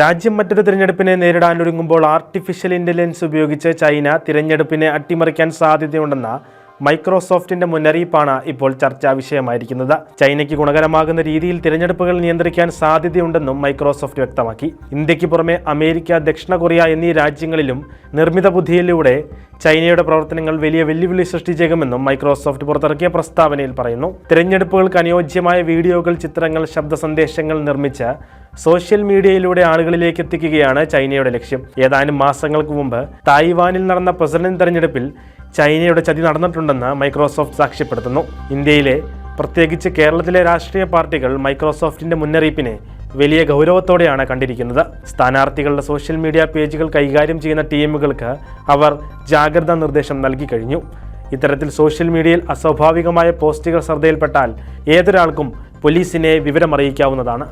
രാജ്യം മറ്റൊരു തിരഞ്ഞെടുപ്പിനെ നേരിടാനൊരുങ്ങുമ്പോൾ ആർട്ടിഫിഷ്യൽ ഇന്റലിജൻസ് ഉപയോഗിച്ച് ചൈന തിരഞ്ഞെടുപ്പിനെ അട്ടിമറിക്കാൻ സാധ്യതയുണ്ടെന്ന മൈക്രോസോഫ്റ്റിന്റെ മുന്നറിയിപ്പാണ് ഇപ്പോൾ ചർച്ചാ വിഷയമായിരിക്കുന്നത്. ചൈനയ്ക്ക് ഗുണകരമാകുന്ന രീതിയിൽ തിരഞ്ഞെടുപ്പുകൾ നിയന്ത്രിക്കാൻ സാധ്യതയുണ്ടെന്നും മൈക്രോസോഫ്റ്റ് വ്യക്തമാക്കി. ഇന്ത്യക്ക് പുറമെ അമേരിക്ക, ദക്ഷിണ കൊറിയ എന്നീ രാജ്യങ്ങളിലും നിർമ്മിത ബുദ്ധിയിലൂടെ ചൈനയുടെ പ്രവർത്തനങ്ങൾ വലിയ വെല്ലുവിളി സൃഷ്ടിച്ചേക്കുമെന്നും മൈക്രോസോഫ്റ്റ് പുറത്തിറക്കിയ പ്രസ്താവനയിൽ പറയുന്നു. തിരഞ്ഞെടുപ്പുകൾക്ക് അനുയോജ്യമായ വീഡിയോകൾ, ചിത്രങ്ങൾ, ശബ്ദ സന്ദേശങ്ങൾ നിർമ്മിച്ച് സോഷ്യൽ മീഡിയയിലൂടെ ആളുകളിലേക്ക് എത്തിക്കുകയാണ് ചൈനയുടെ ലക്ഷ്യം. ഏതാനും മാസങ്ങൾക്ക് മുമ്പ് തായ്വാനിൽ നടന്ന പ്രസിഡന്റ് തെരഞ്ഞെടുപ്പിൽ ചൈനയുടെ ചതി നടന്നിട്ടുണ്ടെന്ന് മൈക്രോസോഫ്റ്റ് സാക്ഷ്യപ്പെടുത്തുന്നു. ഇന്ത്യയിലെ, പ്രത്യേകിച്ച് കേരളത്തിലെ രാഷ്ട്രീയ പാർട്ടികൾ മൈക്രോസോഫ്റ്റിന്റെ മുന്നറിയിപ്പിനെ വലിയ ഗൗരവത്തോടെയാണ് കണ്ടിരിക്കുന്നത്. സ്ഥാനാർത്ഥികളുടെ സോഷ്യൽ മീഡിയ പേജുകൾ കൈകാര്യം ചെയ്യുന്ന ടീമുകൾക്ക് അവർ ജാഗ്രതാ നിർദ്ദേശം നൽകി കഴിഞ്ഞു. ഇത്തരത്തിൽ സോഷ്യൽ മീഡിയയിൽ അസ്വാഭാവികമായ പോസ്റ്റുകൾ ശ്രദ്ധയിൽപ്പെട്ടാൽ ഏതൊരാൾക്കും പോലീസിനെ വിവരമറിയിക്കാവുന്നതാണ്.